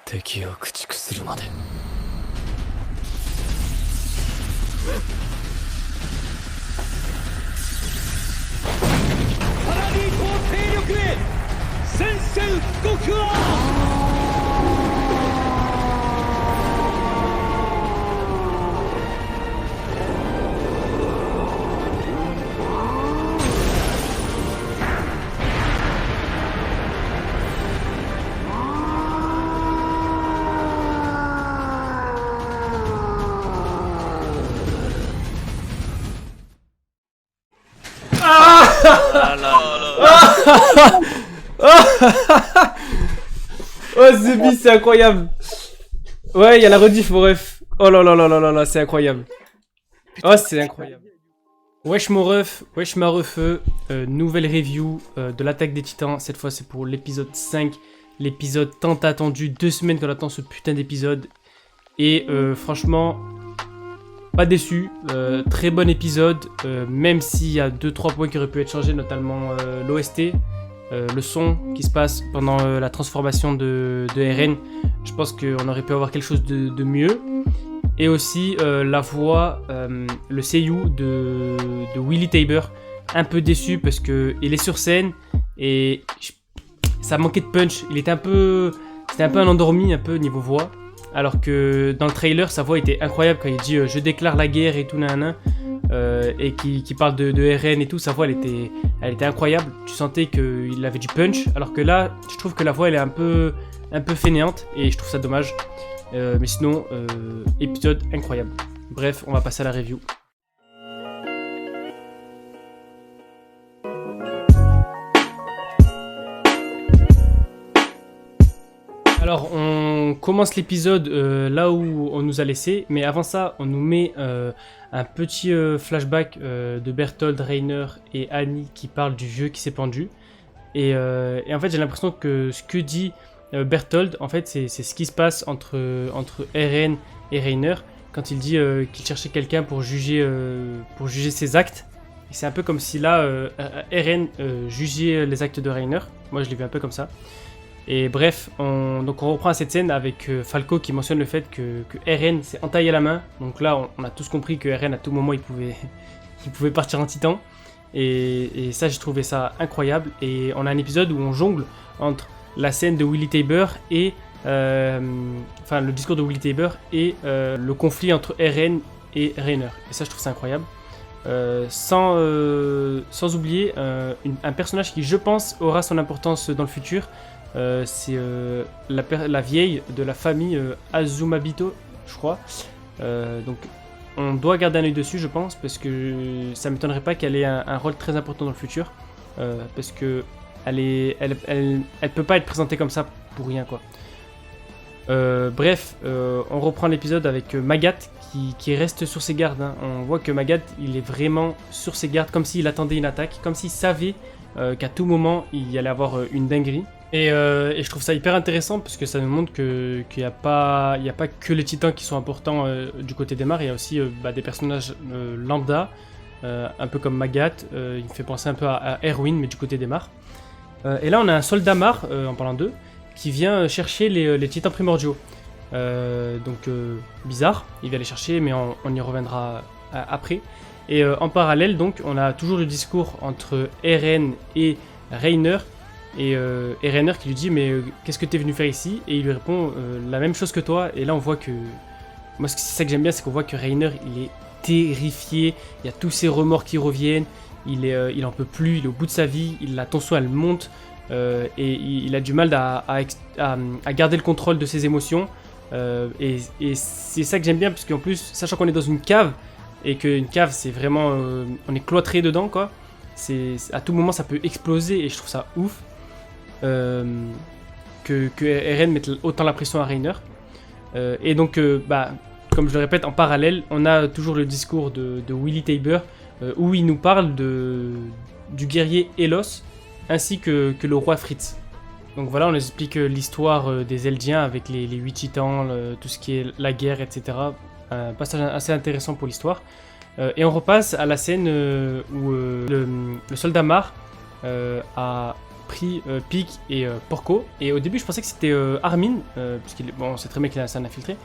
敵を駆逐するまで。さらに高勢力へ宣戦布告は。Oh, The Beast, c'est incroyable. Ouais, il y a la rediff, mon ref. Oh là là là là là là, c'est incroyable. Oh, c'est incroyable. Wesh mon ref, wesh ma refeu, nouvelle review de l'attaque des titans. Cette fois, c'est pour l'épisode 5. L'épisode tant attendu, 2 semaines qu'on attend ce putain d'épisode. Et franchement, pas déçu. Très bon épisode, même s'il y a 2-3 points qui auraient pu être changés, notamment l'OST. Le son qui se passe pendant la transformation de RN, je pense qu'on aurait pu avoir quelque chose de mieux. Et aussi la voix, le seiyuu de Willy Tabor, un peu déçu parce qu'il est sur scène et ça manquait de punch. C'était un peu un endormi, un peu niveau voix. Alors que dans le trailer, sa voix était incroyable quand il dit je déclare la guerre et tout nanana. Et qui parle de RN et tout, sa voix elle était incroyable, tu sentais qu'il avait du punch, alors que là je trouve que la voix elle est un peu fainéante et je trouve ça dommage, mais sinon épisode incroyable. Bref, on va passer à la review. Alors on commence l'épisode là où on nous a laissé, mais avant ça on nous met un petit flashback de Bertholdt, Reiner et Annie qui parlent du vieux qui s'est pendu. Et en fait j'ai l'impression que ce que dit Bertholdt, en fait c'est ce qui se passe entre RN et Reiner quand il dit qu'il cherchait quelqu'un pour juger ses actes. Et c'est un peu comme si là RN jugeait les actes de Reiner. Moi je l'ai vu un peu comme ça. Et bref, donc on reprend cette scène avec Falco qui mentionne le fait que RN s'est entaillé la main. Donc là, on a tous compris que RN à tout moment il pouvait partir en titan. Et ça, j'ai trouvé ça incroyable. Et on a un épisode où on jongle entre la scène de Willy Tabor et enfin le discours de Willy Tabor et le conflit entre RN et Reiner. Et ça, je trouve ça incroyable. Sans oublier un personnage qui, je pense, aura son importance dans le futur. C'est la vieille de la famille Azumabito, je crois. Donc on doit garder un œil dessus, je pense, parce que ça m'étonnerait pas qu'elle ait un rôle très important dans le futur, parce que elle peut pas être présentée comme ça pour rien, quoi. Bref, on reprend l'épisode avec Magat qui reste sur ses gardes, hein. On voit que Magat il est vraiment sur ses gardes, comme s'il attendait une attaque, comme s'il savait qu'à tout moment il y allait avoir une dinguerie. Et je trouve ça hyper intéressant parce que ça nous montre qu'il n'y a pas que les titans qui sont importants du côté des mares, il y a aussi des personnages lambda, un peu comme Magat, il me fait penser un peu à Erwin mais du côté des mares. Et là on a un soldat mare, en parlant d'eux, qui vient chercher les titans primordiaux. Donc bizarre, il vient les chercher mais on y reviendra après. Et en parallèle donc on a toujours le discours entre RN et Reiner. Et Reiner qui lui dit mais qu'est-ce que t'es venu faire ici? Et il lui répond la même chose que toi. Et là on voit que moi c'est ça que j'aime bien, c'est qu'on voit que Reiner il est terrifié, il y a tous ses remords qui reviennent, il en peut plus, il est au bout de sa vie, la tension elle monte et il a du mal à garder le contrôle de ses émotions et c'est ça que j'aime bien parce qu'en plus sachant qu'on est dans une cave et qu'une cave c'est vraiment on est cloîtré dedans quoi, à tout moment ça peut exploser et je trouve ça ouf. Que RN mette autant la pression à Reiner. Et donc, comme je le répète, en parallèle, on a toujours le discours de Willy Tabor où il nous parle du guerrier Elos ainsi que le roi Fritz. Donc voilà, on nous explique l'histoire des Eldiens avec les 8 titans, tout ce qui est la guerre, etc. Un passage assez intéressant pour l'histoire. Et on repasse à la scène où le soldat Mar a pris Pic et Porco. Et au début, je pensais que c'était Armin, parce bon, c'est très bien qu'il a un infiltré.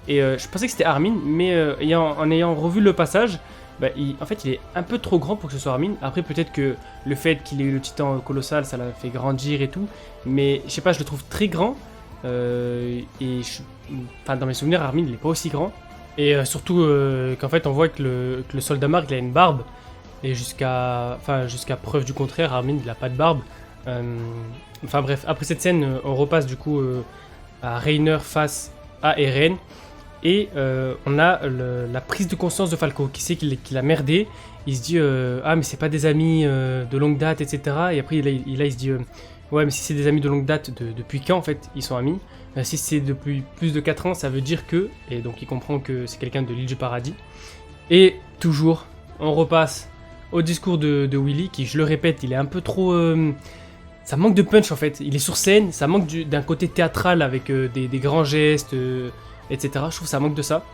Et je pensais que c'était Armin, mais en ayant revu le passage, bah, en fait, il est un peu trop grand pour que ce soit Armin. Après, peut-être que le fait qu'il ait eu le titan colossal, ça l'a fait grandir et tout. Mais je sais pas, je le trouve très grand. Enfin, dans mes souvenirs, Armin, il est pas aussi grand. Et surtout qu'en fait, on voit que le soldat Mark, il a une barbe. Et jusqu'à preuve du contraire, Armin, il a pas de barbe. Enfin bref, après cette scène, on repasse du coup à Reiner face à Eren. Et on a la prise de conscience de Falco, qui sait qu'il a merdé. Il se dit ah mais c'est pas des amis de longue date, etc. Et après il se dit ouais mais si c'est des amis de longue date, depuis quand en fait ils sont amis? Si c'est depuis plus de 4 ans, ça veut dire que... Et donc il comprend que c'est quelqu'un de l'île du paradis. Et toujours, on repasse au discours de Willy, qui je le répète, il est un peu trop... ça manque de punch en fait. Il est sur scène, ça manque d'un côté théâtral avec des grands gestes... etc. Je trouve que ça manque de ça.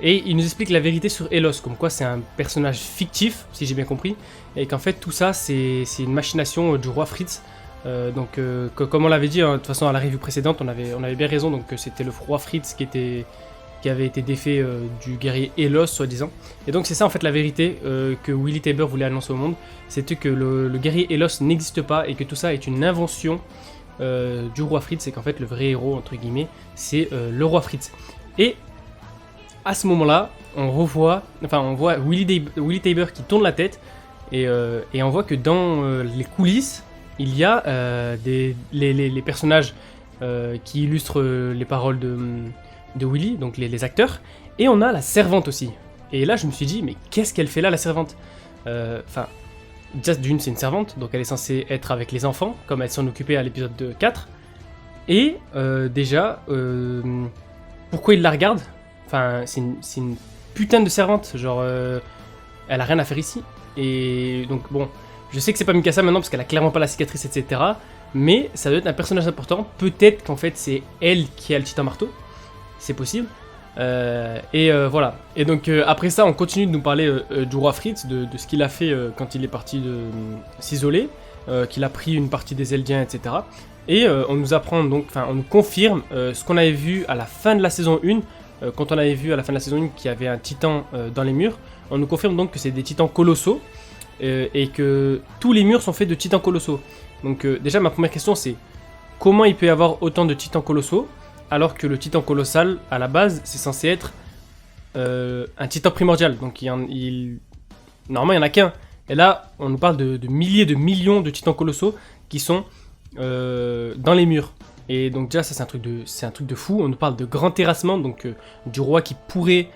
Et il nous explique la vérité sur Elos, comme quoi c'est un personnage fictif, si j'ai bien compris, et qu'en fait tout ça c'est une machination du roi Fritz. Donc comme on l'avait dit, hein, de toute façon à la review précédente, on avait bien raison, donc c'était le roi Fritz qui avait été défait du guerrier Elos, soi-disant. Et donc c'est ça en fait la vérité que Willy Tybur voulait annoncer au monde, c'était que le guerrier Elos n'existe pas et que tout ça est une invention du roi Fritz, c'est qu'en fait le vrai héros entre guillemets c'est le roi Fritz. Et à ce moment-là, on voit Willy Tybur qui tourne la tête et on voit que dans les coulisses il y a les personnages qui illustrent les paroles de Willy, donc les acteurs, et on a la servante aussi. Et là je me suis dit mais qu'est-ce qu'elle fait là la servante? Enfin déjà d'une c'est une servante, donc elle est censée être avec les enfants, comme elle s'en occupait à l'épisode 4. Et déjà, pourquoi il la regarde? Enfin, c'est une putain de servante, genre, elle a rien à faire ici. Et donc bon, je sais que c'est pas Mikasa maintenant parce qu'elle a clairement pas la cicatrice, etc. Mais ça doit être un personnage important. Peut-être qu'en fait c'est elle qui a le titan marteau, c'est possible. Voilà. Et donc après ça, on continue de nous parler du roi Fritz, de ce qu'il a fait quand il est parti s'isoler, qu'il a pris une partie des Eldiens, etc. Et on nous apprend donc, enfin on nous confirme ce qu'on avait vu à la fin de la saison 1, quand on avait vu à la fin de la saison 1 qu'il y avait un titan dans les murs. On nous confirme donc que c'est des titans colossaux et que tous les murs sont faits de titans colossaux. Donc déjà ma première question c'est comment il peut y avoir autant de titans colossaux alors que le titan colossal à la base c'est censé être un titan primordial, donc normalement il n'y en a qu'un. Et là on nous parle de milliers de millions de titans colossaux qui sont dans les murs. Et donc déjà ça c'est un truc de fou. On nous parle de grand terrassement, donc du roi qui pourrait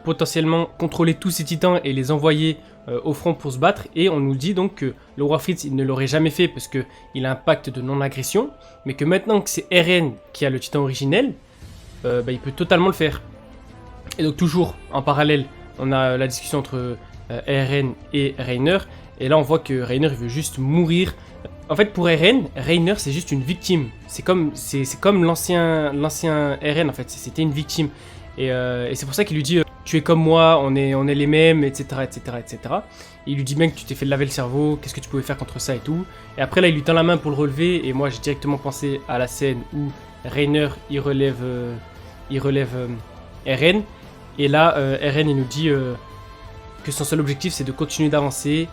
potentiellement contrôler tous ces titans et les envoyer au front pour se battre. Et on nous dit donc que le roi Fritz il ne l'aurait jamais fait parce qu'il a un pacte de non-agression, mais que maintenant que c'est Eren qui a le titan originel, il peut totalement le faire. Et donc toujours en parallèle on a la discussion entre Eren et Reiner, et là on voit que Reiner il veut juste mourir. En fait pour Eren, Reiner c'est juste une victime, c'est comme l'ancien Eren en fait, c'était une victime. Et c'est pour ça qu'il lui dit tu es comme moi, on est les mêmes, etc. etc., etc. Et il lui dit même que tu t'es fait laver le cerveau, qu'est-ce que tu pouvais faire contre ça et tout. Et après là il lui tend la main pour le relever, et moi j'ai directement pensé à la scène où Reiner il relève Eren. Et là Eren il nous dit que son seul objectif c'est de continuer d'avancer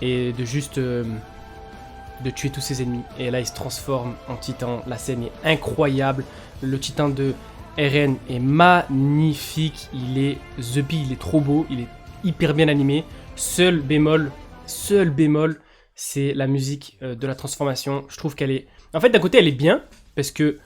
et de juste de tuer tous ses ennemis. Et là il se transforme en titan, la scène est incroyable, le titan de Eren est magnifique, il est il est trop beau, il est hyper bien animé. Seul bémol, c'est la musique de la transformation. Je trouve qu'elle est... En fait d'un côté elle est bien, parce que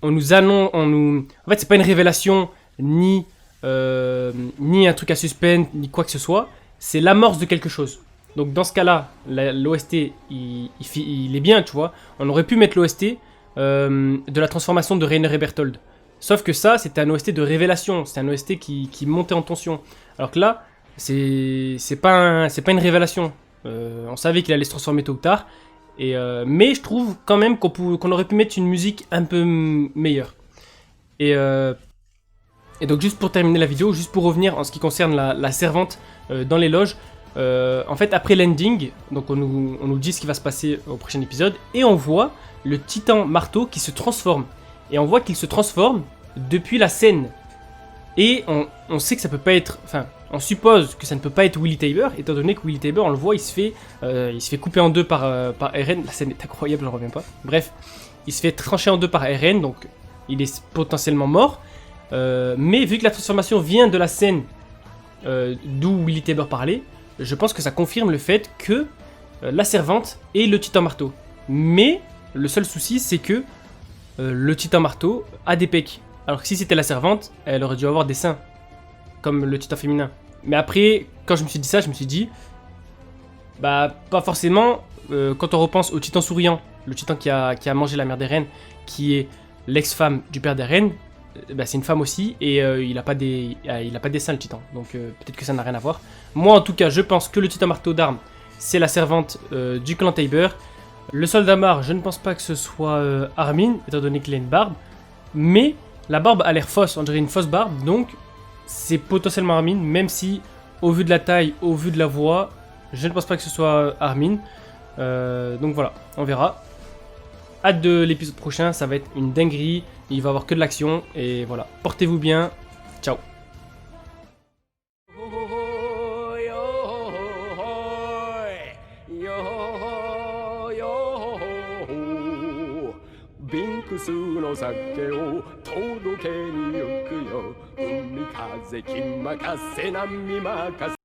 on nous annonce, en fait c'est pas une révélation, ni un truc à suspense, ni quoi que ce soit, c'est l'amorce de quelque chose. Donc dans ce cas-là, l'OST, il est bien, tu vois. On aurait pu mettre l'OST de la transformation de Reiner et Berthold. Sauf que ça, c'était un OST de révélation, c'est un OST qui montait en tension. Alors que là, c'est pas une révélation. On savait qu'il allait se transformer tôt ou tard. Mais je trouve quand même qu'on aurait pu mettre une musique un peu meilleure. Et donc juste pour terminer la vidéo, juste pour revenir en ce qui concerne la servante dans les loges, en fait, après l'ending, donc on nous dit ce qui va se passer au prochain épisode, et on voit le titan marteau qui se transforme. Et on voit qu'il se transforme depuis la scène. Et on sait que ça peut pas être... Enfin, on suppose que ça ne peut pas être Willy Taber, étant donné que Willy Taber, on le voit, il se fait couper en deux par Eren. La scène est incroyable, j'en reviens pas. Bref, il se fait trancher en deux par Eren, donc il est potentiellement mort. Mais vu que la transformation vient de la scène d'où Willy Taber parlait, je pense que ça confirme le fait que la servante est le titan marteau. Mais le seul souci, c'est que le titan marteau a des pecs. Alors que si c'était la servante, elle aurait dû avoir des seins, comme le titan féminin. Mais après, quand je me suis dit ça, je me suis dit, bah pas forcément. Quand on repense au titan souriant, le titan qui a mangé la mère d'Eren, qui est l'ex-femme du père d'Eren, bah, c'est une femme aussi, et il a pas des seins le titan, donc peut-être que ça n'a rien à voir. Moi en tout cas, je pense que le titan marteau d'armes, c'est la servante du clan Taber. Le soldat mare, je ne pense pas que ce soit Armin, étant donné qu'il a une barbe, mais la barbe a l'air fausse, on dirait une fausse barbe, donc c'est potentiellement Armin, même si au vu de la taille, au vu de la voix, je ne pense pas que ce soit Armin. Donc voilà, on verra. Hâte de l'épisode prochain, ça va être une dinguerie, il va y avoir que de l'action, et voilà. Portez-vous bien, ciao.ビンクスの酒を届けに行くよ海風気任せ波任せ